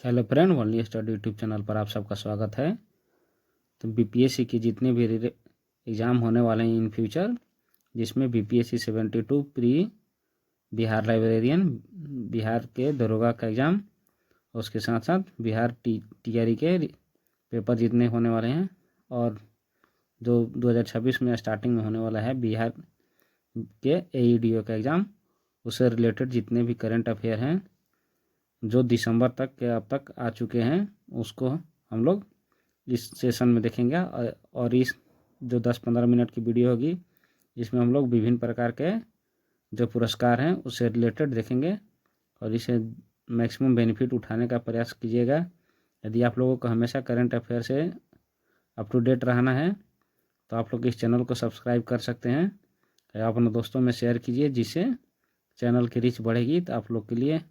Hello friend, only study YouTube channel पर आप सबका स्वागत है। तो बीपीएससी के जितने भी एग्ज़ाम होने वाले हैं इन फ्यूचर, जिसमें BPSC 72 pre Bihar librarian, Bihar के दरोगा का एग्ज़ाम, उसके साथ साथ बिहार टीआरई के पेपर जितने होने वाले हैं, और जो 2026 में स्टार्टिंग में होने वाला है बिहार के एईडीओ का एग्ज़ाम, उससे रिलेटेड जितने भी करंट अफेयर हैं जो दिसंबर तक के अब तक आ चुके हैं, उसको हम लोग इस सेशन में देखेंगे। और इस जो 10-15 मिनट की वीडियो होगी, इसमें हम लोग विभिन्न प्रकार के जो पुरस्कार हैं उससे रिलेटेड देखेंगे और इसे मैक्सिमम बेनिफिट उठाने का प्रयास कीजिएगा। यदि आप लोगों को हमेशा करंट अफेयर से अप टू डेट रहना है तो आप लोग इस चैनल को सब्सक्राइब कर सकते हैं। आप अपने दोस्तों में शेयर कीजिए, जिससे चैनल की रीच बढ़ेगी, तो आप लोग के लिए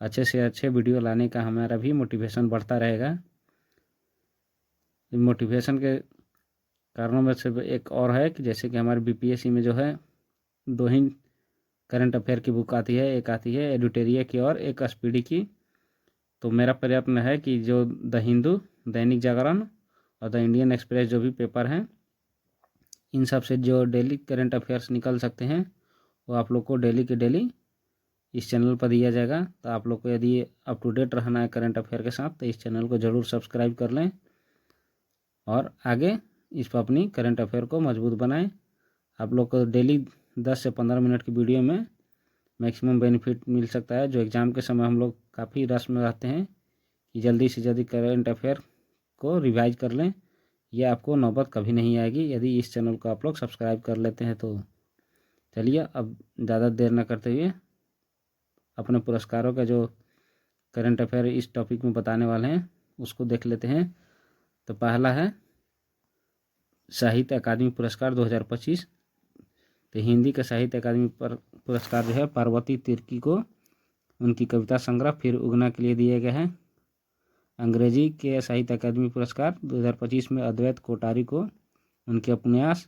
अच्छे से अच्छे वीडियो लाने का हमारा भी मोटिवेशन बढ़ता रहेगा। मोटिवेशन के कारणों में से एक और है कि जैसे कि हमारे बीपीएससी में जो है 2 ही करंट अफेयर की बुक आती है, एक आती है एडिटोरिया की और एक स्पीडी की। तो मेरा प्रयत्न है कि जो द हिंदू, दैनिक जागरण और द इंडियन एक्सप्रेस जो भी पेपर हैं, इन सब से जो डेली करंट अफेयर्स निकल सकते हैं वो आप लोग को डेली के डेली इस चैनल पर दिया जाएगा। तो आप लोग को यदि अप टू डेट रहना है करंट अफेयर के साथ, तो इस चैनल को ज़रूर सब्सक्राइब कर लें और आगे इस पर अपनी करंट अफेयर को मजबूत बनाएं। आप लोग को डेली 10 से 15 मिनट की वीडियो में मैक्सिमम बेनिफिट मिल सकता है। जो एग्ज़ाम के समय हम लोग काफ़ी रश में रहते हैं कि जल्दी से जल्दी करंट अफेयर को रिवाइज कर लें, यह आपको नौबत कभी नहीं आएगी यदि इस चैनल को आप लोग सब्सक्राइब कर लेते हैं। तो चलिए, अब ज़्यादा देर न करते हुए अपने पुरस्कारों का जो करंट अफेयर इस टॉपिक में बताने वाले हैं उसको देख लेते हैं। तो पहला है साहित्य अकादमी पुरस्कार 2025। तो हिंदी का साहित्य अकादमी पुरस्कार जो है पार्वती तिर्की को उनकी कविता संग्रह फिर उगना के लिए दिए गए हैं। अंग्रेजी के साहित्य अकादमी पुरस्कार 2025 में अद्वैत कोठारी को उनके उपन्यास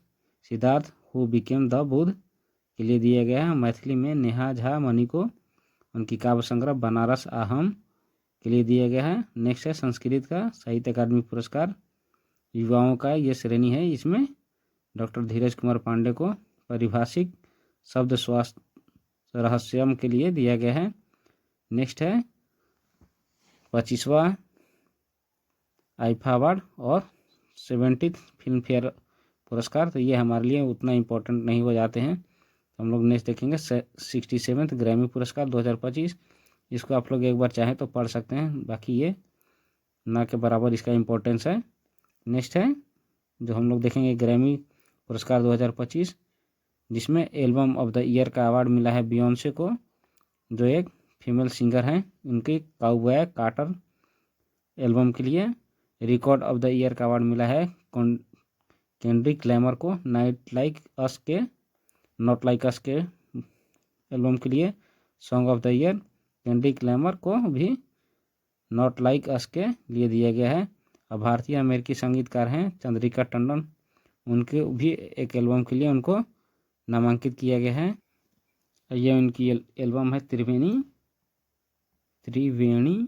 Siddharth who became the Buddha के लिए दिया गया है। मैथिली में नेहा झा मणि को उनकी काव्य संग्रह बनारस आहम के लिए दिया गया है। नेक्स्ट है संस्कृत का साहित्य अकादमी पुरस्कार, युवाओं का ये श्रेणी है, इसमें डॉक्टर धीरज कुमार पांडे को पारिभाषिक शब्द स्वास्थ्य रहस्यम के लिए दिया गया है। नेक्स्ट है 25वां आईफा अवार्ड और 70th फिल्म फेयर पुरस्कार। तो ये हमारे लिए उतना इम्पोर्टेंट नहीं हो जाते हैं, तो हम लोग नेक्स्ट देखेंगे 67th ग्रैमी पुरस्कार 2025। इसको आप लोग एक बार चाहें तो पढ़ सकते हैं, बाकी ये ना के बराबर इसका इम्पोर्टेंस है। नेक्स्ट है जो हम लोग देखेंगे ग्रैमी पुरस्कार 2025, जिसमें एल्बम ऑफ द ईयर का अवार्ड मिला है बियोंसे को, जो एक फीमेल सिंगर हैं। उनकी काउबॉय कार्टर एल्बम के लिए। रिकॉर्ड ऑफ द ईयर का अवार्ड मिला है केंड्रिक लैमर को नॉट लाइक अस के एल्बम के लिए। Song of the year Kendrick Lamar को भी नॉट लाइक अस के लिए दिया गया है। और भारतीय अमेरिकी संगीतकार हैं चंद्रिका टंडन, उनके भी एक एल्बम के लिए उनको नामांकित किया गया है। ये उनकी एल्बम है त्रिवेणी।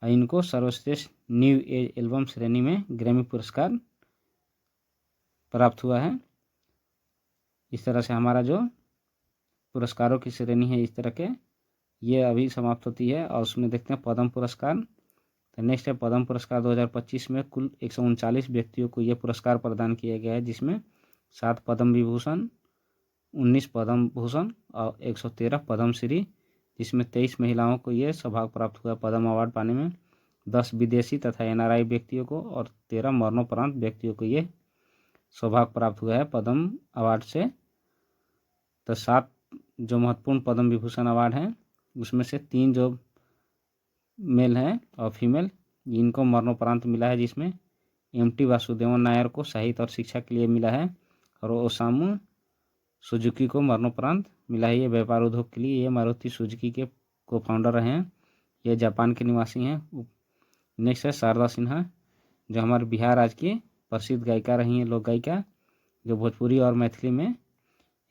इनको सर्वश्रेष्ठ न्यू एज एल्बम श्रेणी में ग्रैमी पुरस्कार प्राप्त हुआ है। इस तरह से हमारा जो पुरस्कारों की श्रेणी है इस तरह के ये अभी समाप्त होती है, और उसमें देखते हैं पद्म पुरस्कार। तो नेक्स्ट है पद्म पुरस्कार 2025 में कुल 139 व्यक्तियों को यह पुरस्कार प्रदान किया गया है, जिसमें 7 पद्म विभूषण, 19 पद्म भूषण और 113 पद्म श्री, जिसमें 23 महिलाओं को ये सौभाग्य प्राप्त हुआ पद्म अवार्ड पाने में। 10 विदेशी तथा एनआरआई व्यक्तियों को और 13 मरणोपरांत व्यक्तियों को ये सौभाग्य प्राप्त हुआ है पद्म अवार्ड से। तो 7 जो महत्वपूर्ण पद्म विभूषण अवार्ड हैं, उसमें से 3 जो मेल हैं और फीमेल, इनको मरणोपरांत मिला है, जिसमें एमटी वासुदेवन नायर को साहित्य और शिक्षा के लिए मिला है, और ओसामू सुजुकी को मरणोपरांत मिला है ये व्यापार उद्योग के लिए। ये मारुति सुजुकी के को फाउंडर रहे हैं, ये जापान के निवासी हैं। नेक्स्ट है शारदा सिन्हा, जो हमारे बिहार राज्य की प्रसिद्ध गायिका रही हैं, लोक गायिका, जो भोजपुरी और मैथिली में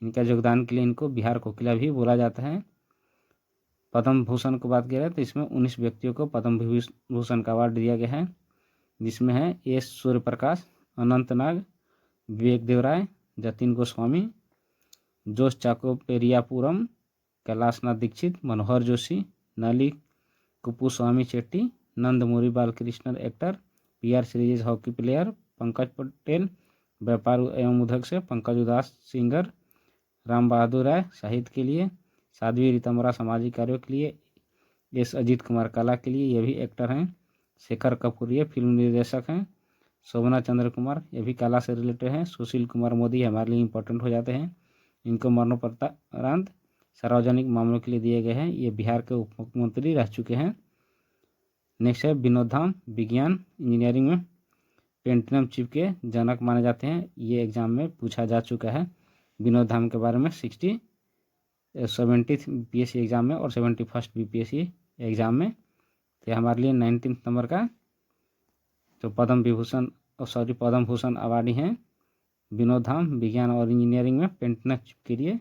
इनका योगदान के लिए इनको बिहार कोकिला भी बोला जाता है। पद्म भूषण की बात करें तो इसमें 19 व्यक्तियों को पद्म भूषण का अवार्ड दिया गया है, जिसमें है S Suryaprakash, Anant Nag, Vivek Debroy, Jatin Goswami, Jose Chackoperiappuram, Kailashnath Dikshit, Manohar Joshi, Nalli Kuppuswami Chetti, Nandamuri Balakrishna actor, PR Sreejesh hockey player, Pankaj Patel व्यापार एवं उद्योग से, पंकज उदास सिंगर, राम बहादुर राय साहित्य के लिए, साध्वी रीतमरा सामाजिक कार्यों के लिए, एस अजीत कुमार कला के लिए, ये भी एक्टर हैं, शेखर कपूर ये फिल्म निर्देशक हैं, शोभना चंद्र कुमार ये भी कला से रिलेटेड हैं, सुशील कुमार मोदी हमारे लिए इंपॉर्टेंट हो जाते हैं, इनको मरणोपरांत सार्वजनिक मामलों के लिए दिए गए हैं, ये बिहार के उप मुख्यमंत्री रह चुके हैं। नेक्स्ट है विनोद धाम, विज्ञान इंजीनियरिंग में पेंटिनम चिप के जनक माने जाते हैं, ये एग्जाम में पूछा जा चुका है विनोद धाम के बारे में 70th BPSC एग्जाम में और 71st BPSC एग्जाम में। तो हमारे लिए 19 नंबर का जो पद्म भूषण अवार्डी हैं विनोद धाम, विज्ञान और इंजीनियरिंग में पेंटिनम चिप के लिए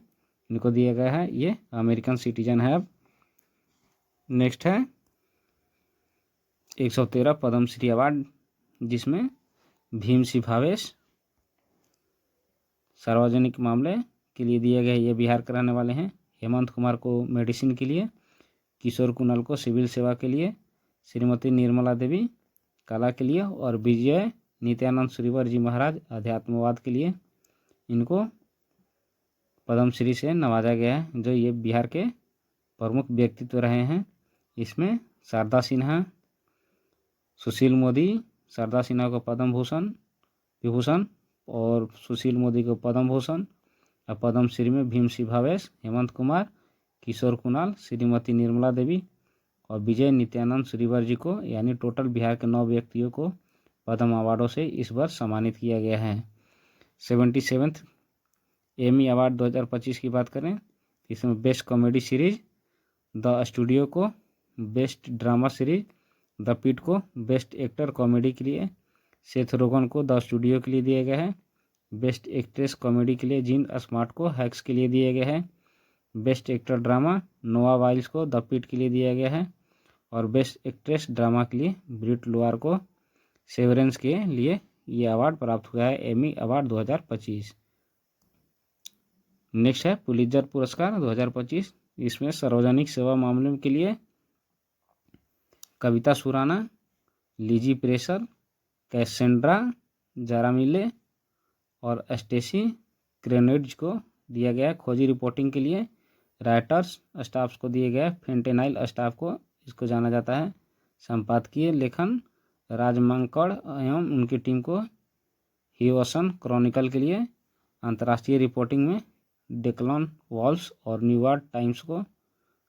इनको दिया गया है, ये अमेरिकन सिटीजन है। अब नेक्स्ट है 113 पद्मश्री अवार्ड, जिसमें भीमसिंह भावेश सार्वजनिक मामले के लिए दिए गए, ये बिहार के रहने वाले हैं, हेमंत कुमार को मेडिसिन के लिए, किशोर कुणाल को सिविल सेवा के लिए, श्रीमती निर्मला देवी कला के लिए और विजय नित्यानंद श्रीवर जी महाराज अध्यात्मवाद के लिए इनको पद्मश्री से नवाजा गया है, जो ये बिहार के प्रमुख व्यक्तित्व रहे हैं। इसमें शारदा सिन्हा, सुशील मोदी, शारदा सिन्हा को पद्म विभूषण और सुशील मोदी को पद्म भूषण, और पद्मश्री में भीमसिंह भावेश, हेमंत कुमार, किशोर कुणाल, श्रीमती निर्मला देवी और विजय नित्यानंद श्रीवर जी को, यानी टोटल बिहार के 9 व्यक्तियों को पद्म अवार्डों से इस वर्ष सम्मानित किया गया है। 77th एमी अवार्ड 2025 की बात करें, इसमें best comedy series the studio को, best drama series the Pitt को, बेस्ट एक्टर कॉमेडी के लिए सेथ रोगन को द स्टूडियो के लिए दिया गया है, बेस्ट एक्ट्रेस कॉमेडी के लिए जिन स्मार्ट को हैक्स के लिए दिया गया है, बेस्ट एक्टर ड्रामा नोआ वाइल्स को द पिट के लिए दिया गया है और बेस्ट एक्ट्रेस ड्रामा के लिए ब्रिट लोअर को सेवरेंस के लिए ये अवार्ड प्राप्त हुआ है, एमी अवार्ड 2025। नेक्स्ट है पुलित्जर पुरस्कार 2025, इसमें सार्वजनिक सेवा मामलों के लिए कविता सुराना, लीजी प्रेशर, कैसेंड्रा जारामिले और स्टेसी क्रेनेड्स को दिया गया, खोजी रिपोर्टिंग के लिए राइटर्स स्टाफ को दिए गए, फेंटेनाइल स्टाफ को इसको जाना जाता है, संपादकीय लेखन राजमंकड़ एवं उनकी टीम को ह्यूसन क्रॉनिकल के लिए, अंतर्राष्ट्रीय रिपोर्टिंग में डेक्लन वॉल्स और न्यूयॉर्क टाइम्स को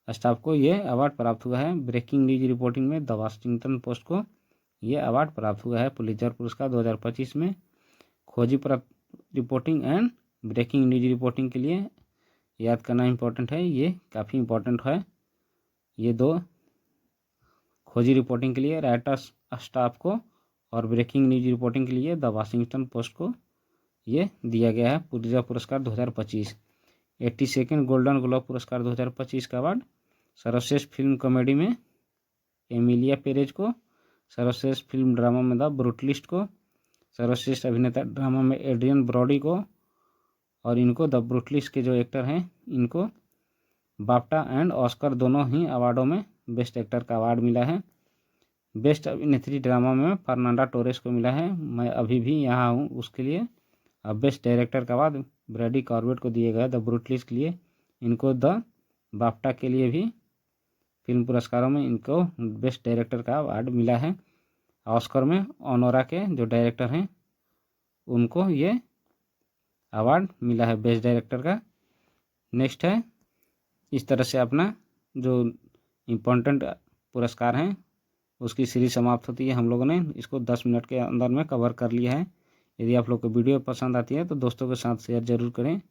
स्टाफ को ये अवार्ड प्राप्त हुआ है, ब्रेकिंग न्यूज रिपोर्टिंग में द वाशिंगटन पोस्ट को ये अवार्ड प्राप्त हुआ है पुलित्जर पुरस्कार 2025 में। खोजी reporting and breaking news reporting के लिए याद करना इंपॉर्टेंट है, ये काफ़ी इंपॉर्टेंट है, ये 2 खोजी रिपोर्टिंग के लिए राइटर्स स्टाफ को और ब्रेकिंग न्यूज रिपोर्टिंग के लिए द वाशिंगटन पोस्ट को ये दिया गया है पुलित्जर पुरस्कार 2025। 82nd गोल्डन ग्लोब पुरस्कार 2025 का अवार्ड सर्वश्रेष्ठ फिल्म कॉमेडी में एमिलिया पेरेज को, सर्वश्रेष्ठ फिल्म ड्रामा में द ब्रूटलिस्ट को, सर्वश्रेष्ठ अभिनेता ड्रामा में एड्रियन ब्रॉडी को और इनको द ब्रूटलिस्ट के जो एक्टर हैं इनको बाफ्टा एंड ऑस्कर दोनों ही अवार्डों में बेस्ट एक्टर का अवार्ड मिला है। बेस्ट अभिनेत्री ड्रामा में फर्नांडा टोरेस को मिला है, मैं अभी भी यहाँ हूँ उसके लिए। अब बेस्ट डायरेक्टर का अवार्ड ब्रैडी कॉर्बेट को दिए गए द ब्रूटलिस्ट के लिए, इनको द बाफ्टा के लिए भी फिल्म पुरस्कारों में इनको बेस्ट डायरेक्टर का अवार्ड मिला है। ऑस्कर में ऑनोरा के जो डायरेक्टर हैं उनको ये अवार्ड मिला है बेस्ट डायरेक्टर का। नेक्स्ट है, इस तरह से अपना जो इम्पोर्टेंट पुरस्कार हैं उसकी सीरीज समाप्त होती है। हम लोगों ने इसको 10 मिनट के अंदर में कवर कर लिया है। यदि आप लोग को वीडियो पसंद आती है तो दोस्तों के साथ शेयर ज़रूर करें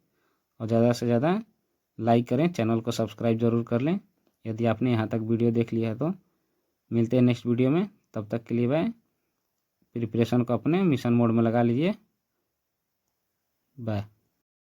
और ज़्यादा से ज़्यादा लाइक करें, चैनल को सब्सक्राइब ज़रूर कर लें यदि आपने यहाँ तक वीडियो देख लिया है तो। मिलते हैं नेक्स्ट वीडियो में, तब तक के लिए बाय। प्रिपरेशन को अपने मिशन मोड में लगा लीजिए, बाय।